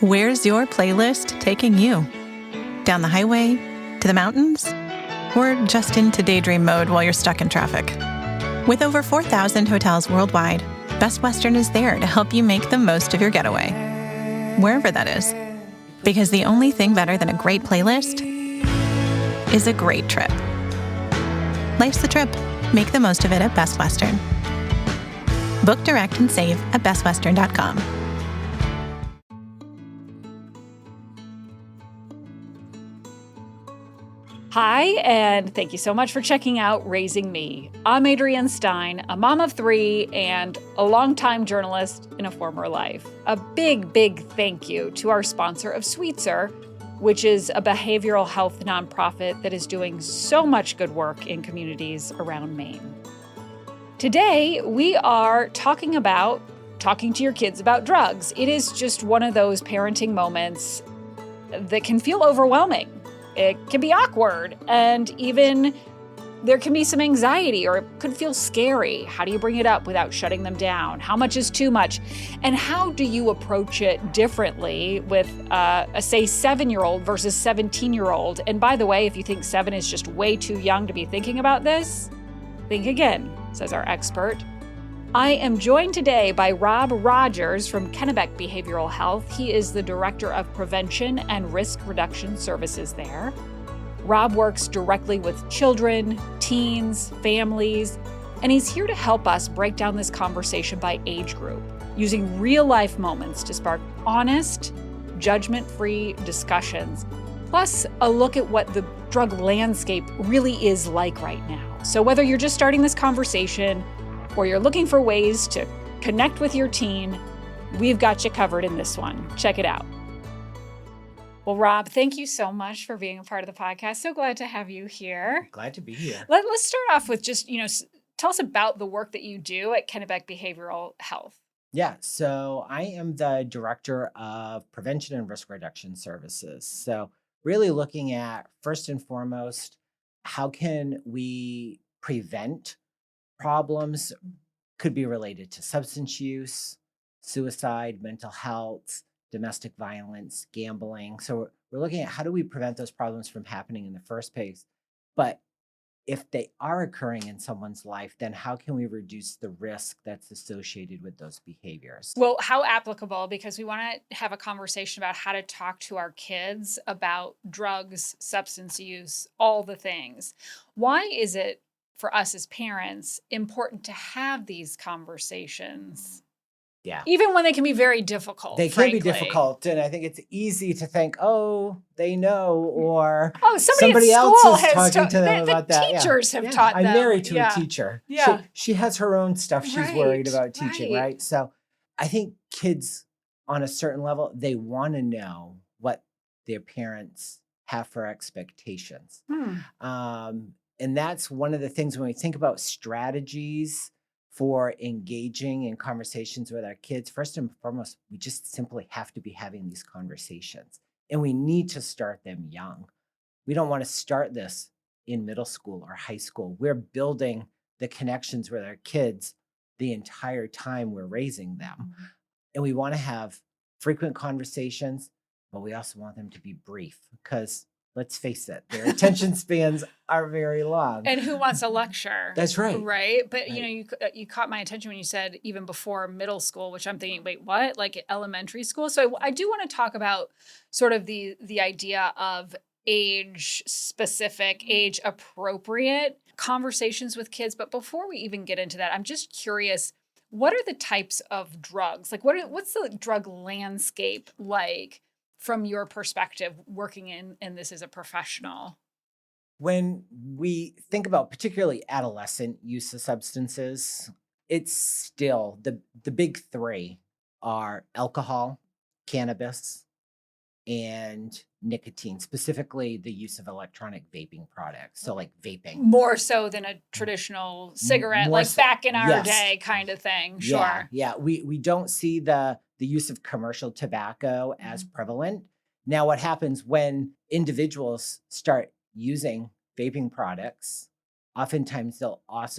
Where's your playlist taking you? Down the highway? To the mountains? Or just into daydream mode while you're stuck in traffic? With over 4,000 hotels worldwide, Best Western is there to help you make the most of your getaway, wherever that is. Because the only thing better than a great playlist is a great trip. Life's the trip. Make the most of it at Best Western. Book direct and save at bestwestern.com. Hi, and thank you so much for checking out Raising Me. I'm Adrienne Stein, a mom of 3 and a longtime journalist in a former life. A big thank you to our sponsor of Sweetser, which is a behavioral health nonprofit that is doing so much good work in communities around Maine. Today, we are talking to your kids about drugs. It is just one of those parenting moments that can feel overwhelming. It can be awkward, and even there can be some anxiety, or it could feel scary. How do you bring it up without shutting them down? How much is too much? And how do you approach it differently with a, say, 7-year-old versus 17-year-old? And by the way, if you think 7 is just way too young to be thinking about this, think again, says our expert. I am joined today by Rob Rogers from Kennebec Behavioral Health. He is the Director of Prevention and Risk Reduction Services there. Rob works directly with children, teens, families, and he's here to help us break down this conversation by age group, using real-life moments to spark honest, judgment-free discussions, plus a look at what the drug landscape really is like right now. So whether you're just starting this conversation or you're looking for ways to connect with your teen, we've got you covered in this one. Check it out. Well, Rob, thank you so much for being a part of the podcast. So glad to have you here. Glad to be here. Let's start off with just, tell us about the work that you do at Kennebec Behavioral Health. Yeah, so I am the Director of Prevention and Risk Reduction Services. So really looking at, first and foremost, how can we prevent problems? Could be related to substance use, suicide, mental health, domestic violence, gambling. So we're looking at how do we prevent those problems from happening in the first place. But if they are occurring in someone's life, then how can we reduce the risk that's associated with those behaviors? Well, how applicable, because we want to have a conversation about how to talk to our kids about drugs, substance use, all the things. Why is it for us as parents important to have these conversations? Yeah. Even when they can be very difficult. They can be difficult. And I think it's easy to think, oh, they know, or somebody else is talking to them about that. Teachers have taught them. I'm married to a teacher. Yeah. She has her own stuff she's worried about teaching, right? So I think kids on a certain level, they want to know what their parents have for expectations. And that's one of the things when we think about strategies for engaging in conversations with our kids. First and foremost, we just simply have to be having these conversations. And we need to start them young. We don't want to start this in middle school or high school. We're building the connections with our kids the entire time we're raising them. And we want to have frequent conversations, but we also want them to be brief because let's face it, their attention spans are very long. And who wants a lecture? That's right. Right? But, you caught my attention when you said even before middle school, which I'm thinking, wait, what? Like elementary school? So I do want to talk about sort of the idea of age-specific, age-appropriate conversations with kids. But before we even get into that, I'm just curious, what are the types of drugs? Like, what's the drug landscape like from your perspective, working in this as a professional? When we think about particularly adolescent use of substances, it's still the big 3 are alcohol, cannabis, and nicotine, specifically the use of electronic vaping products. So like vaping. More so than a traditional cigarette, back in our day kind of thing. Sure. Yeah. We don't see the use of commercial tobacco as prevalent. Now, what happens when individuals start using vaping products, oftentimes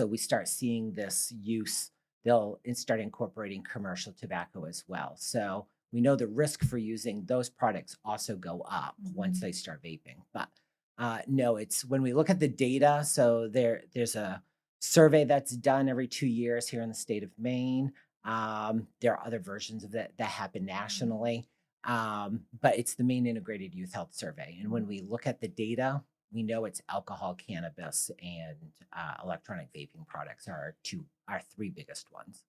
we start seeing this use, they'll start incorporating commercial tobacco as well. So we know the risk for using those products also go up once they start vaping. But no, it's when we look at the data. So there's a survey that's done every 2 years here in the state of Maine. There are other versions of that happen nationally. But it's the Maine Integrated Youth Health Survey. And when we look at the data, we know it's alcohol, cannabis, and electronic vaping products are our three biggest ones.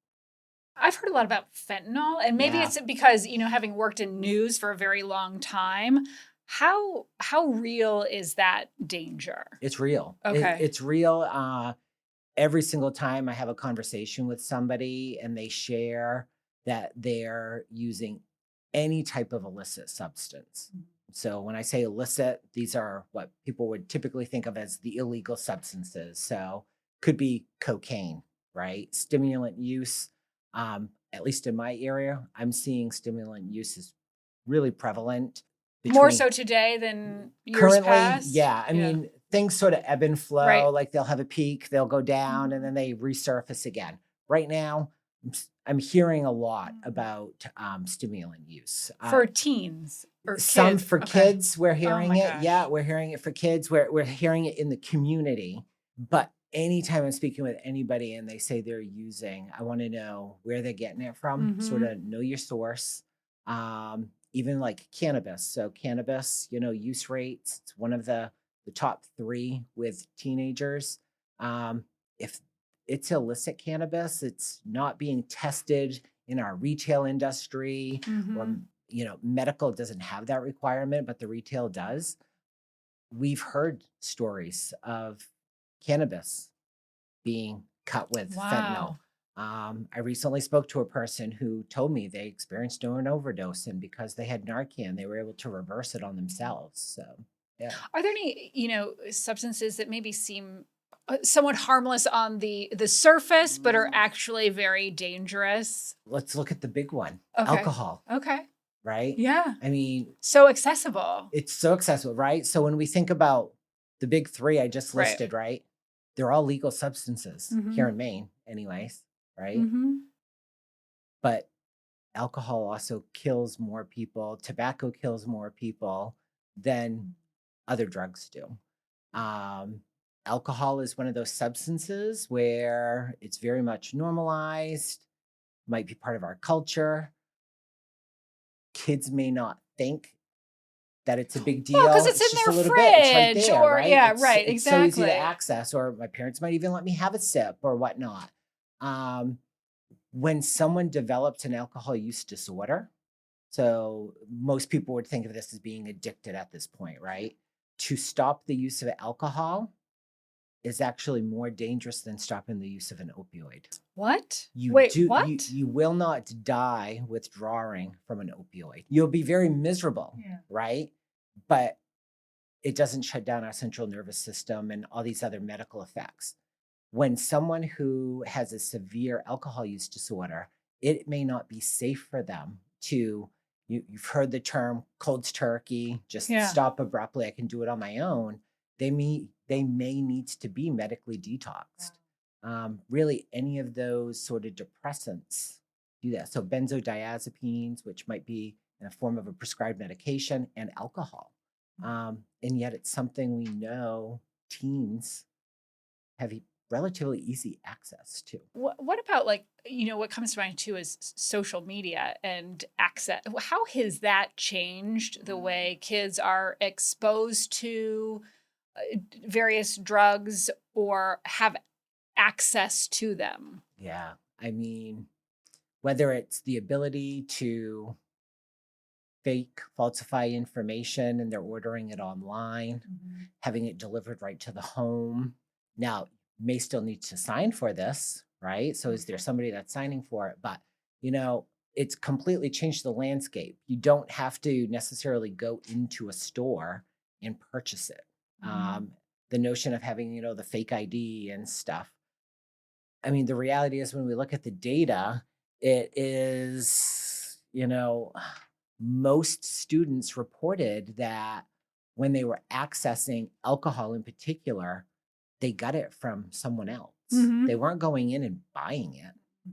I've heard a lot about fentanyl, and maybe it's because, having worked in news for a very long time, how real is that danger? It's real. Okay. It's real. Every single time I have a conversation with somebody and they share that they're using any type of illicit substance. So when I say illicit, these are what people would typically think of as the illegal substances. So could be cocaine, right? Stimulant use. At least in my area, I'm seeing stimulant use is really prevalent. More so today than years currently, past? Yeah. I mean, things sort of ebb and flow. Right. Like they'll have a peak, they'll go down, and then they resurface again. Right now, I'm hearing a lot about stimulant use. For teens or kids? Some for kids, we're hearing it. Gosh. Yeah, we're hearing it for kids. We're hearing it in the community. But anytime I'm speaking with anybody and they say they're using, I want to know where they're getting it from, sort of know your source. Even like cannabis. So cannabis, use rates, it's one of the top 3 with teenagers. If it's illicit cannabis, it's not being tested in our retail industry or, medical doesn't have that requirement, but the retail does. We've heard stories of cannabis being cut with fentanyl. I recently spoke to a person who told me they experienced an overdose, and because they had Narcan, they were able to reverse it on themselves. So, yeah. Are there any, substances that maybe seem somewhat harmless on the surface, but are actually very dangerous? Let's look at the big one, Okay. alcohol. Okay. Right? Yeah. I mean, so accessible. It's so accessible, right? So when we think about the big 3 I just listed, right? They're all legal substances here in Maine, anyways. Right? But alcohol also kills more people. Tobacco kills more people than other drugs do. Alcohol is one of those substances where it's very much normalized, might be part of our culture. Kids may not think that it's a big deal. Well, because it's in just their a little fridge, bit. It's right there, or right? Exactly. It's so easy to access, or my parents might even let me have a sip or whatnot. When someone develops an alcohol use disorder, so most people would think of this as being addicted at this point, right? To stop the use of alcohol is actually more dangerous than stopping the use of an opioid. What? What? You will not die withdrawing from an opioid. You'll be very miserable, right? But it doesn't shut down our central nervous system and all these other medical effects. When someone who has a severe alcohol use disorder, it may not be safe for them to, you've heard the term cold turkey, just stop abruptly, I can do it on my own. They may need to be medically detoxed. Really, any of those sort of depressants do that. So benzodiazepines, which might be in the form of a prescribed medication, and alcohol. And yet it's something we know teens have relatively easy access to. What about what comes to mind too is social media and access. How has that changed the way kids are exposed to various drugs or have access to them? Yeah. I mean, whether it's the ability to fake, falsify information and they're ordering it online, having it delivered right to the home. Now, you may still need to sign for this, right? So is there somebody that's signing for it? But, it's completely changed the landscape. You don't have to necessarily go into a store and purchase it. The notion of having, the fake ID and stuff. I mean, the reality is when we look at the data, it is, most students reported that when they were accessing alcohol in particular, they got it from someone else. They weren't going in and buying it.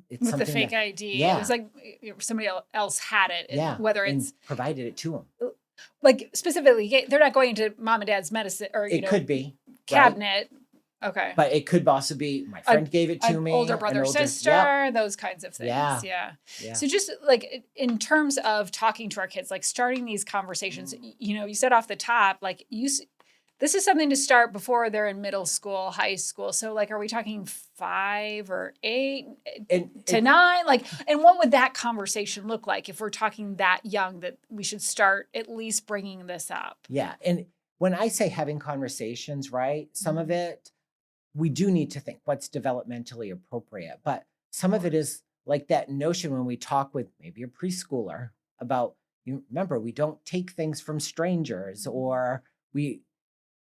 it's with the something fake that, ID. yeah, It was like somebody else had it, and yeah, whether and it's provided it to them. like specifically, they're not going to mom and dad's medicine or, It could be, right? cabinet. Okay. But it could also be my friend gave it to An me. older brother, yep, sister, those kinds of things. yeah, Yeah. yeah. So just like in terms of talking to our kids, like starting these conversations, you said off the top, like this is something to start before they're in middle school, high school. So like, are we talking 5 or 8 to 9? Like, and what would that conversation look like if we're talking that young that we should start at least bringing this up? Yeah. And when I say having conversations, right, some of it, we do need to think what's developmentally appropriate, but some of it is like that notion when we talk with maybe a preschooler about, you remember, we don't take things from strangers, or we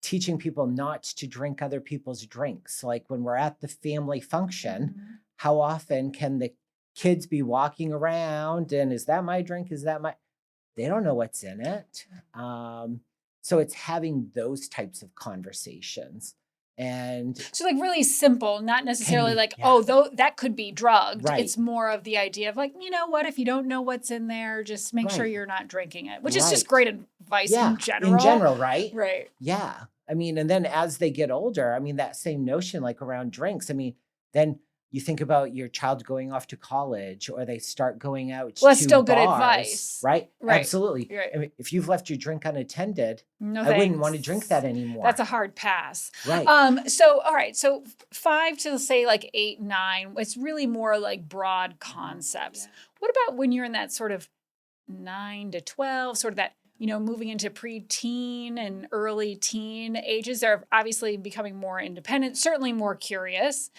teaching people not to drink other people's drinks. Like when we're at the family function, how often can the kids be walking around and is that my drink? Is that my, they don't know what's in it. So it's having those types of conversations. And so like really simple, not necessarily be, like, yeah. oh, though that could be drugged. Right. It's more of the idea of like, you know what, if you don't know what's in there, just make sure Right. you're not drinking it, which is just Right. great advice Yeah, in general. in general, right? Right. Yeah. I mean, and then as they get older, I mean, that same notion like around drinks, I mean, then you think about your child going off to college or they start going out Well, that's to still good bars, advice. right? Right. Absolutely. Right. I mean, if you've left your drink unattended, No I wouldn't want to thanks. drink that anymore. That's a hard pass. Right. So, all right. So 5 to say like 8, 9, it's really more like broad concepts. Yeah. What about when you're in that sort of 9 to 12, sort of that, moving into preteen and early teen ages? They're obviously becoming more independent, certainly more curious.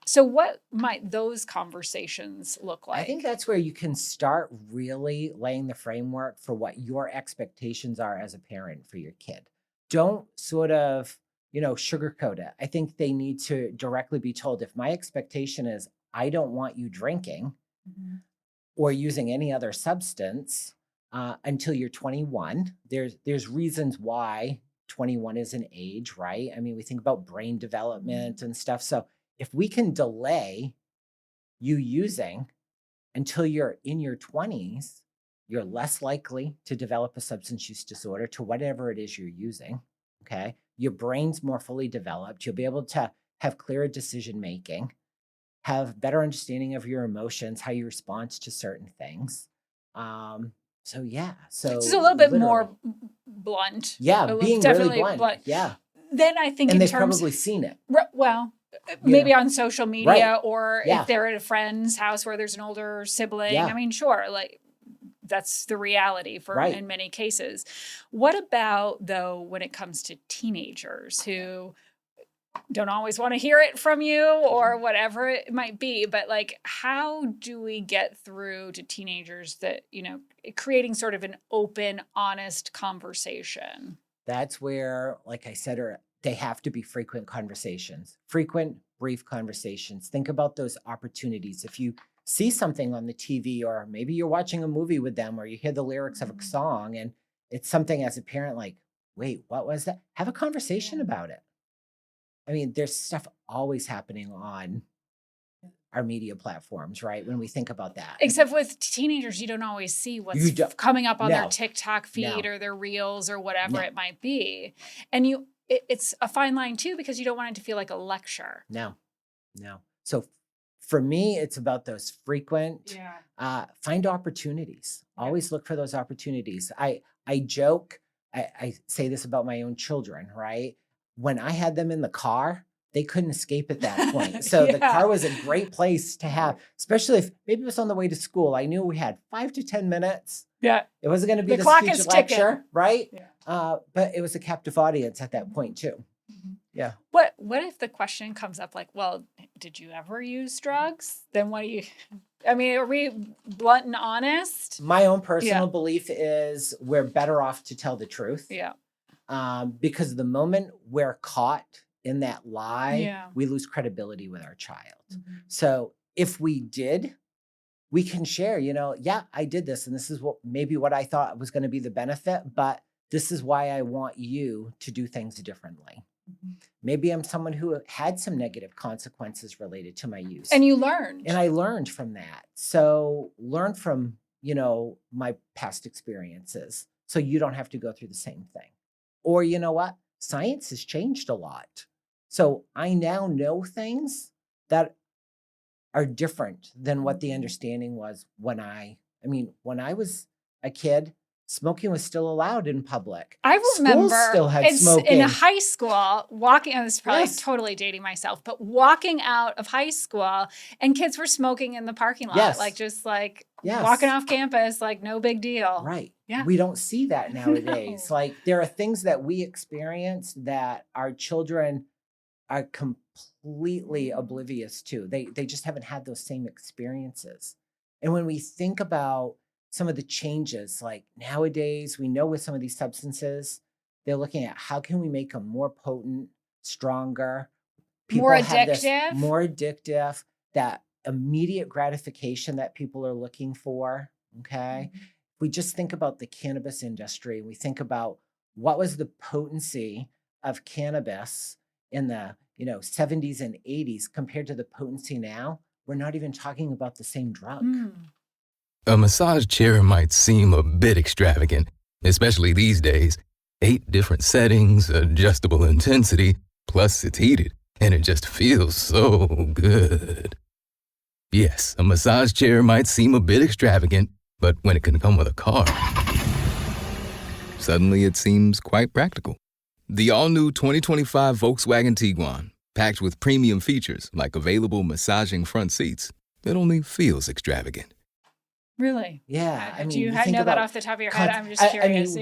So what might those conversations look like? I think that's where you can start really laying the framework for what your expectations are as a parent for your kid. Don't sort of, sugarcoat it. I think they need to directly be told, if my expectation is I don't want you drinking or using any other substance until you're 21. There's reasons why 21 is an age, right? I mean, we think about brain development and stuff. So if we can delay you using until you're in your 20s, you're less likely to develop a substance use disorder to whatever it is you're using. Okay. Your brain's more fully developed. You'll be able to have clearer decision making, have better understanding of your emotions, how you respond to certain things. So yeah. So it's a little bit more blunt. Yeah, being definitely really blunt. Yeah. Then I think and they've probably seen it. Well, maybe on social media, right. or if they're at a friend's house where there's an older sibling. Yeah. I mean, sure, like that's the reality for in many cases. What about though when it comes to teenagers who don't always want to hear it from you or whatever it might be, but like how do we get through to teenagers that, creating sort of an open, honest conversation? That's where, like I said, they have to be frequent conversations, frequent, brief conversations. Think about those opportunities. If you see something on the TV, or maybe you're watching a movie with them, or you hear the lyrics of a song and it's something as a parent like, wait, what was that? Have a conversation about it. I mean, there's stuff always happening on our media platforms, right? When we think about that. Except with teenagers, you don't always see what's coming up on their TikTok feed or their reels or whatever it might be. And it's a fine line too, because you don't want it to feel like a lecture. No. So for me, it's about those frequent, find opportunities. Always look for those opportunities. I joke, I say this about my own children, right? When I had them in the car, they couldn't escape at that point. So the car was a great place to have, especially if maybe it was on the way to school. I knew we had 5 to 10 minutes. Yeah. It wasn't going to be the clock huge is lecture, ticking. right? Yeah. But it was a captive audience at that point too. Yeah. What if the question comes up like, well, did you ever use drugs? Then what do you, are we blunt and honest? My own personal belief is we're better off to tell the truth. Yeah. Because the moment we're caught in that lie, we lose credibility with our child. So if we did, we can share, I did this and this is what I thought was going to be the benefit, but this is why I want you to do things differently. Maybe I'm someone who had some negative consequences related to my use. And you learned. And I learned from that. So learn from, my past experiences so you don't have to go through the same thing. Or you know what? Science has changed a lot. So I now know things that are different than what the understanding was when I was a kid, smoking was still allowed in public. I remember Schools still had smoking. In high school, walking, this is probably Yes. totally dating myself, but walking out of high school and kids were smoking in the parking lot, Yes. Yes. Walking off campus, like no big deal. Right. Yeah. We don't see that nowadays. No. Like there are things that we experience that our children are completely oblivious to. They just haven't had those same experiences. And when we think about some of the changes, like nowadays, we know with some of these substances, they're looking at how can we make them more potent, stronger, More addictive? More addictive, that immediate gratification that people are looking for. Okay. Mm-hmm. We just think about the cannabis industry. We think about what was the potency of cannabis in the 70s and 80s compared to the potency now. We're not even talking about the same drug. A massage chair might seem a bit extravagant, especially these days. 8 different settings, adjustable intensity, plus it's heated, and it just feels so good. Yes, a massage chair might seem a bit extravagant, but when it can come with a car, suddenly it seems quite practical. The all-new 2025 Volkswagen Tiguan, packed with premium features like available massaging front seats, it only feels extravagant. Really? Yeah. Do you know that off the top of your head? I'm just curious.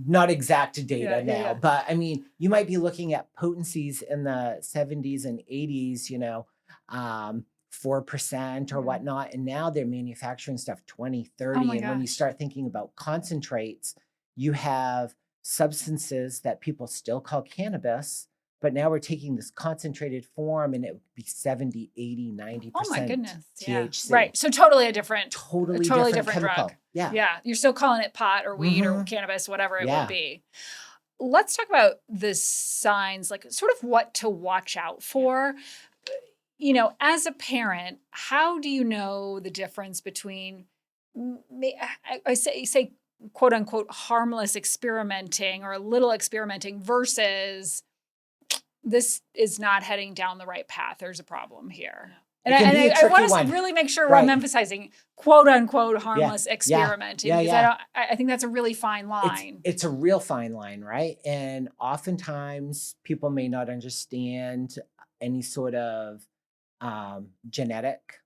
Not exact data now, yeah. but you might be looking at potencies in the 70s and 80s, 4% or whatnot. And now they're manufacturing stuff 20, 30. Oh my and when you gosh. start thinking about concentrates, you have substances that people still call cannabis, but now we're taking this concentrated form and it would be 70, 80, 90% Oh my goodness. THC. Yeah. Right. So totally different Different drug. chemical. Yeah. Yeah. You're still calling it pot or weed or cannabis, whatever it would be. Let's talk about the signs, like sort of what to watch out for. As a parent, how do you know the difference between, I say quote unquote, harmless experimenting or a little experimenting versus this is not heading down the right path. There's a problem here. And I want to really make sure I'm emphasizing quote unquote harmless experimenting because I think that's a really fine line. It's a real fine line, right? And oftentimes people may not understand any sort of genetic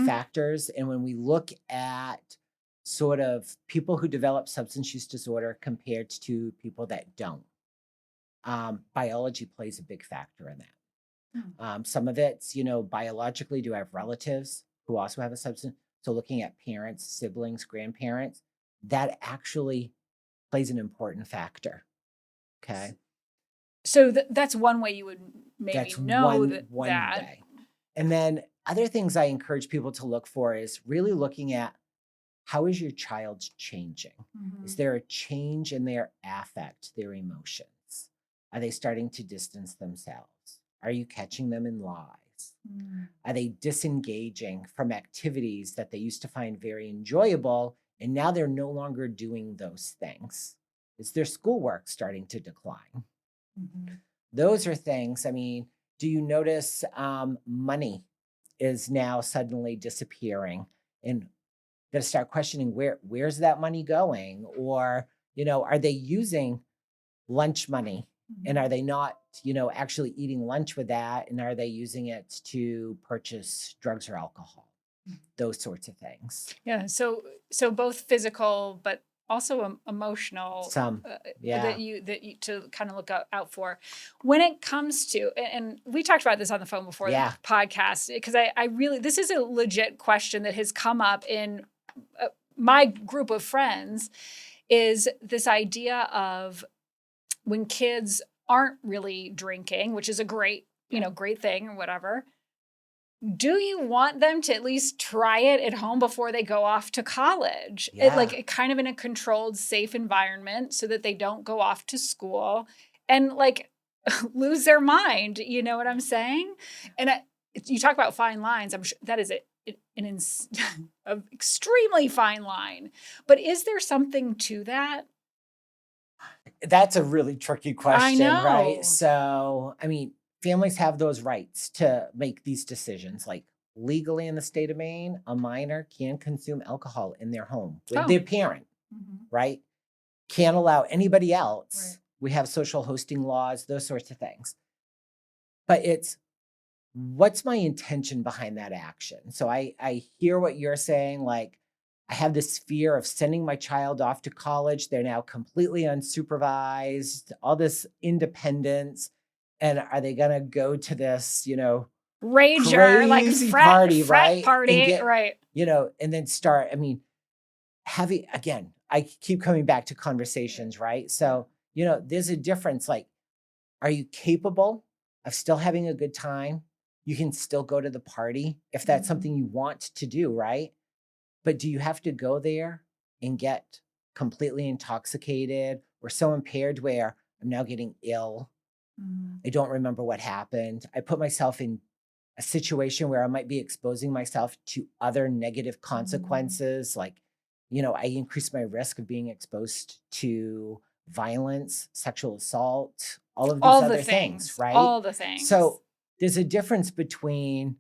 factors. And when we look at sort of people who develop substance use disorder compared to people that don't, biology plays a big factor in that. Some of it's, biologically, do I have relatives who also have a substance? So looking at parents, siblings, grandparents, that actually plays an important factor. Okay. So that's one way you would maybe That's know one that. way. And then other things I encourage people to look for is really looking at how is your child changing? Is there a change in their affect, their emotions? Are they starting to distance themselves? Are you catching them in lies? Are they disengaging from activities that they used to find very enjoyable and now they're no longer doing those things? Is their schoolwork starting to decline? Those are things, do you notice money is now suddenly disappearing? And got to start questioning where's that money going? Or, are they using lunch money? And are they not, actually eating lunch with that? And are they using it to purchase drugs or alcohol? Those sorts of things. Yeah. So both physical, but also emotional. That you to kind of look out for when it comes to, and we talked about this on the phone before the podcast, because I really, this is a legit question that has come up in my group of friends, is this idea of when kids aren't really drinking, which is a great thing or whatever. Do you want them to at least try it at home before they go off to college? Like kind of in a controlled, safe environment so that they don't go off to school. And like lose their mind. You know what I'm saying? And you talk about fine lines. I'm sure that is an extremely fine line. But is there something to that? That's a really tricky question, I know. right? So, I mean, families have those rights to make these decisions. Like legally in the state of Maine, a minor can consume alcohol in their home with their parent, right? Can't allow anybody else. Right. We have social hosting laws, those sorts of things. But it's what's my intention behind that action? So I hear what you're saying, like, I have this fear of sending my child off to college. They're now completely unsupervised, all this independence. And are they going to go to this, rager, like crazy frat party, right? party, And get, right? And then start, I mean, again, I keep coming back to conversations, right? So, there's a difference. Like, are you capable of still having a good time? You can still go to the party if that's something you want to do, right? But do you have to go there and get completely intoxicated or so impaired where I'm now getting ill? I don't remember what happened. I put myself in a situation where I might be exposing myself to other negative consequences. Like, I increase my risk of being exposed to violence, sexual assault, all of these other things, right? All the things. So there's a difference between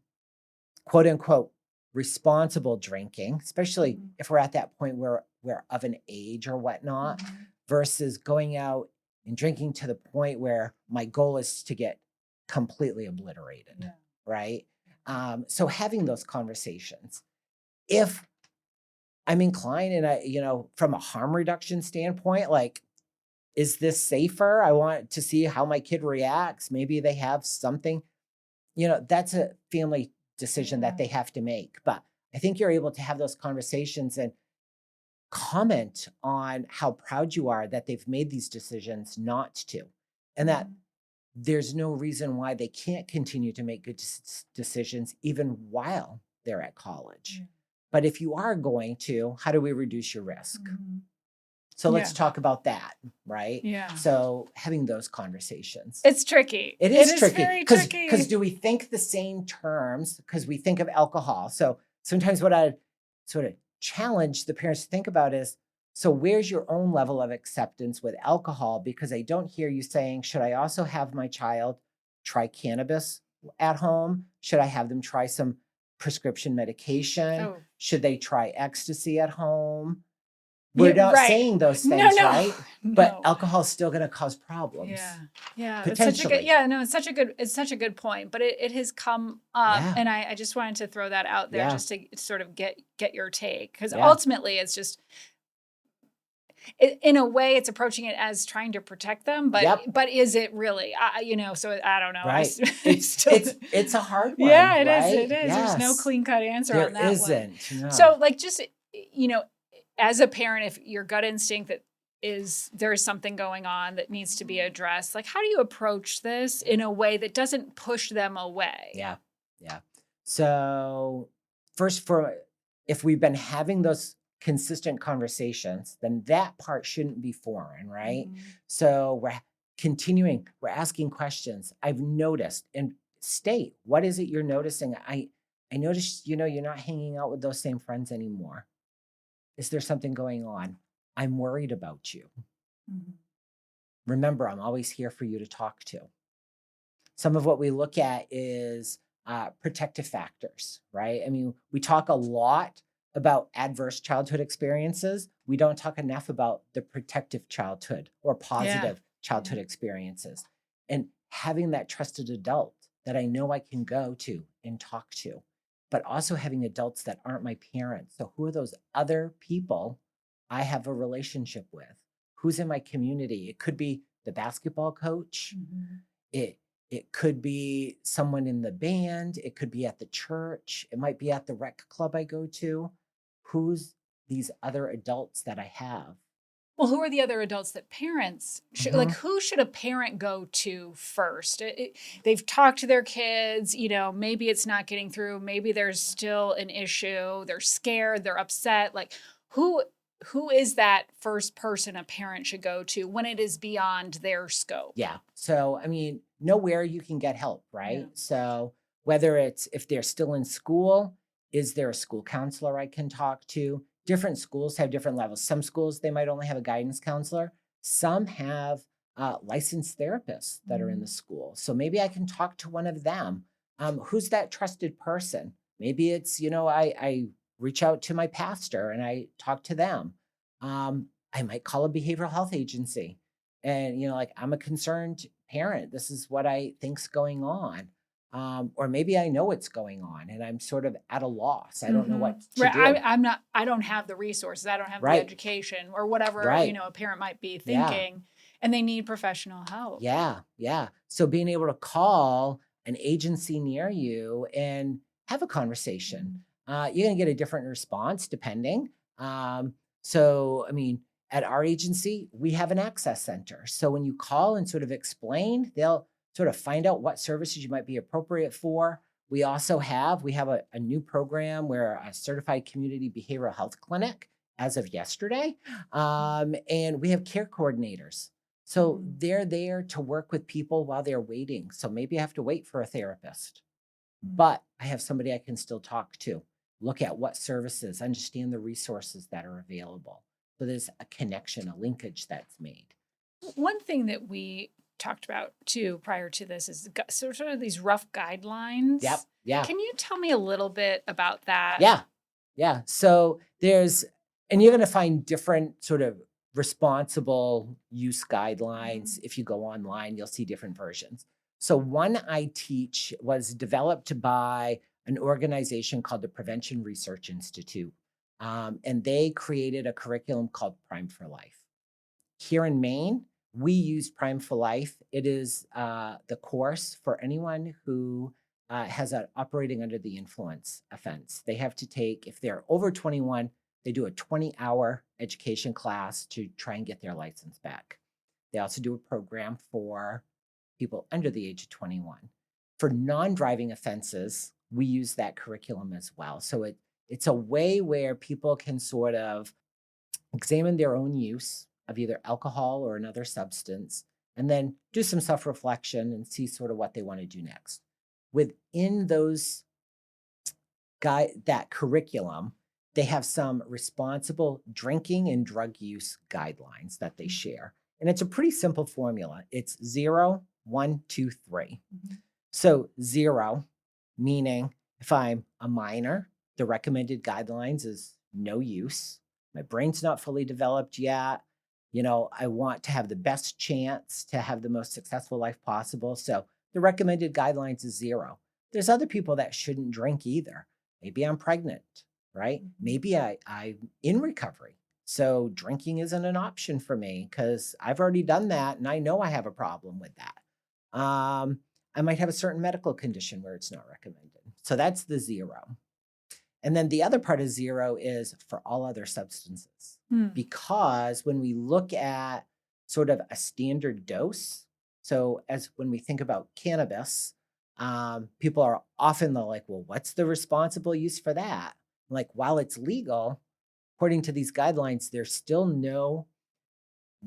quote unquote responsible drinking, especially if we're at that point where we're of an age or whatnot, versus going out and drinking to the point where my goal is to get completely obliterated, right? So having those conversations, if I'm inclined and from a harm reduction standpoint, like, is this safer? I want to see how my kid reacts. Maybe they have something, that's a family decision that they have to make. But I think you're able to have those conversations and comment on how proud you are that they've made these decisions not to, and that there's no reason why they can't continue to make good decisions even while they're at college. But if you are going to, how do we reduce your risk? So let's talk about that, right? Yeah. So having those conversations. It's tricky. It is tricky. Very tricky. Because do we think the same terms? Because we think of alcohol. So sometimes what I sort of challenge the parents to think about is, so where's your own level of acceptance with alcohol? Because I don't hear you saying, should I also have my child try cannabis at home? Should I have them try some prescription medication? Should they try ecstasy at home? We're not saying those things, right? But alcohol is still going to cause problems. Yeah. Potentially. It's such a good point. But it has come up, and I just wanted to throw that out there just to sort of get your take, because ultimately it's just, in a way, it's approaching it as trying to protect them, but is it really? So I don't know. Right. It's a hard one. Yeah, it is. Right? It is. Yes. There's no clean cut answer on that one. There isn't. No. So, like, just as a parent, if your gut instinct that there's something going on that needs to be addressed, like, how do you approach this in a way that doesn't push them away? Yeah. So first, if we've been having those consistent conversations, then that part shouldn't be foreign, right? So we're asking questions. I've noticed, and state, what is it you're noticing? I noticed, you're not hanging out with those same friends anymore. Is there something going on? I'm worried about you. Remember, I'm always here for you to talk to. Some of what we look at is protective factors, right? I mean, we talk a lot about adverse childhood experiences. We don't talk enough about the protective childhood or positive childhood experiences. And having that trusted adult that I know I can go to and talk to, but also having adults that aren't my parents. So who are those other people I have a relationship with? Who's in my community? It could be the basketball coach. It could be someone in the band. It could be at the church. It might be at the rec club I go to. Who's these other adults that I have? Well, who are the other adults that parents should, like, who should a parent go to first? They've talked to their kids, maybe it's not getting through. Maybe there's still an issue. They're scared. They're upset. Like, who who is that first person a parent should go to when it is beyond their scope? Yeah. So, I mean, know where you can get help, right? Yeah. So, whether it's if they're still in school, is there a school counselor I can talk to? Different schools have different levels. Some schools, they might only have a guidance counselor. Some have licensed therapists that are in the school. So maybe I can talk to one of them. Who's that trusted person? Maybe it's, I reach out to my pastor and I talk to them. I might call a behavioral health agency and, like, I'm a concerned parent. This is what I think's going on. Or maybe I know what's going on and I'm sort of at a loss. I don't know what to Right. do. I don't have the resources. I don't have the Right. education or whatever, Right. a parent might be Yeah. thinking, and they need professional help. Yeah. Yeah. So being able to call an agency near you and have a conversation, you're going to get a different response depending. So, I mean, at our agency, we have an access center. So when you call and sort of explain, they'll sort of find out what services you might be appropriate for. We also have a new program where a certified community behavioral health clinic as of yesterday. And we have care coordinators. So they're there to work with people while they're waiting. So maybe I have to wait for a therapist, but I have somebody I can still talk to, look at what services, understand the resources that are available. So there's a connection, a linkage that's made. One thing that we talked about too prior to this is sort of these rough guidelines. Yep. Yeah. Can you tell me a little bit about that? Yeah. Yeah. So and you're going to find different sort of responsible use guidelines. If you go online, you'll see different versions. So one I teach was developed by an organization called the Prevention Research Institute. And they created a curriculum called Prime for Life. Here in Maine, we use Prime for Life. It is the course for anyone who has an operating under the influence offense. They have to take, if they're over 21, they do a 20-hour education class to try and get their license back. They also do a program for people under the age of 21. For non-driving offenses, we use that curriculum as well. So it's a way where people can sort of examine their own use of either alcohol or another substance, and then do some self-reflection and see sort of what they want to do next. Within that curriculum, they have some responsible drinking and drug use guidelines that they share. And it's a pretty simple formula. It's 0, 1, 2, 3. So 0, meaning if I'm a minor, the recommended guidelines is no use. My brain's not fully developed yet. I want to have the best chance to have the most successful life possible. So the recommended guidelines is 0. There's other people that shouldn't drink either. Maybe I'm pregnant, right? Maybe I'm in recovery. So drinking isn't an option for me because I've already done that and I know I have a problem with that. I might have a certain medical condition where it's not recommended. So that's the 0. And then the other part of 0 is for all other substances. Because when we look at sort of a standard dose, so as when we think about cannabis, people are often like, well, what's the responsible use for that? Like, while it's legal, according to these guidelines, there's still no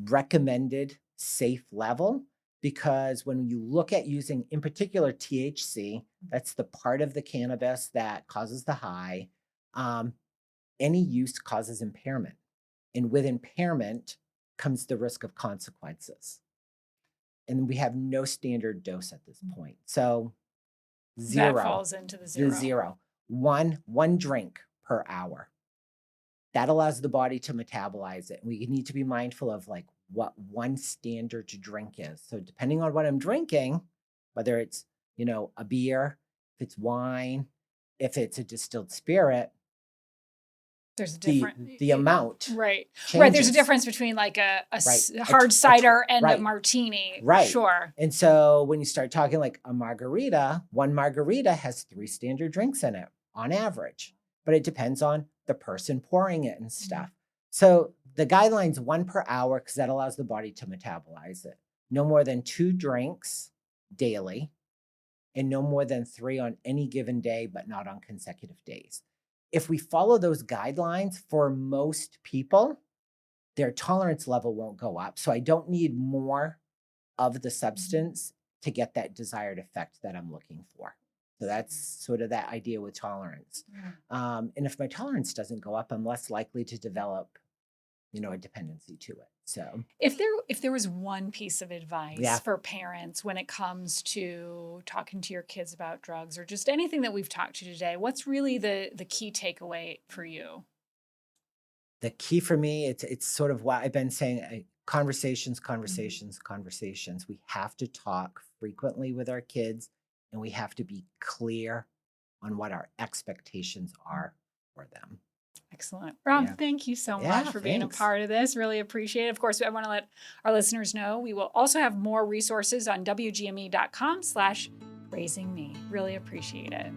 recommended safe level, because when you look at using, in particular, THC, that's the part of the cannabis that causes the high, any use causes impairment. And with impairment comes the risk of consequences. And we have no standard dose at this point. So 0. That falls into the 0. The 0. One drink per hour. That allows the body to metabolize it. We need to be mindful of like what one standard to drink is. So depending on what I'm drinking, whether it's, a beer, if it's wine, if it's a distilled spirit, there's a different the amount. Right. Changes. Right. There's a difference between like a hard cider and a martini. Right. Sure. And so when you start talking like a margarita, one margarita has 3 standard drinks in it on average, but it depends on the person pouring it and stuff. So the guidelines 1 per hour, because that allows the body to metabolize it. No more than 2 drinks daily, and no more than 3 on any given day, but not on consecutive days. if we follow those guidelines, for most people, their tolerance level won't go up. So I don't need more of the substance to get that desired effect that I'm looking for. So that's sort of that idea with tolerance. And if my tolerance doesn't go up, I'm less likely to develop, a dependency to it. So if there was one piece of advice for parents when it comes to talking to your kids about drugs or just anything that we've talked to today, what's really the key takeaway for you? The key for me, it's sort of what I've been saying, conversations. We have to talk frequently with our kids, and we have to be clear on what our expectations are for them. Excellent. Rob, thank you so much for being a part of this. Really appreciate it. Of course, I want to let our listeners know we will also have more resources on wgme.com/raisingme. Really appreciate it.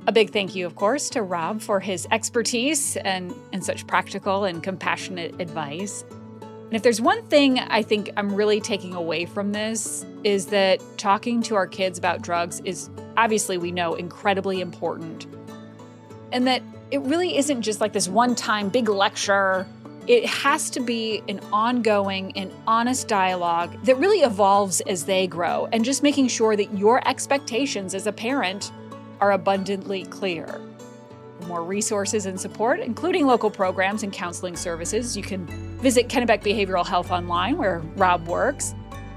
A big thank you, of course, to Rob for his expertise and such practical and compassionate advice. And if there's one thing I think I'm really taking away from this is that talking to our kids about drugs is obviously, we know, incredibly important. And that it really isn't just like this one-time big lecture. It has to be an ongoing and honest dialogue that really evolves as they grow, and just making sure that your expectations as a parent are abundantly clear. For more resources and support, including local programs and counseling services, you can visit Kennebec Behavioral Health online, where Rob works.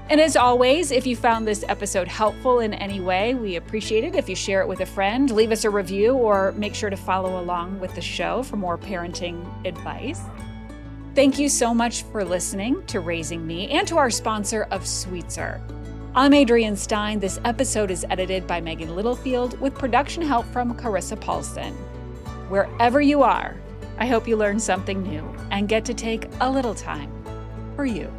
And as always, if you found this episode helpful in any way, we appreciate it if you share it with a friend, leave us a review, or make sure to follow along with the show for more parenting advice. Thank you so much for listening to Raising Me and to our sponsor of Sweetser. I'm Adrienne Stein. This episode is edited by Megan Littlefield with production help from Carissa Paulson. Wherever you are, I hope you learned something new and get to take a little time for you.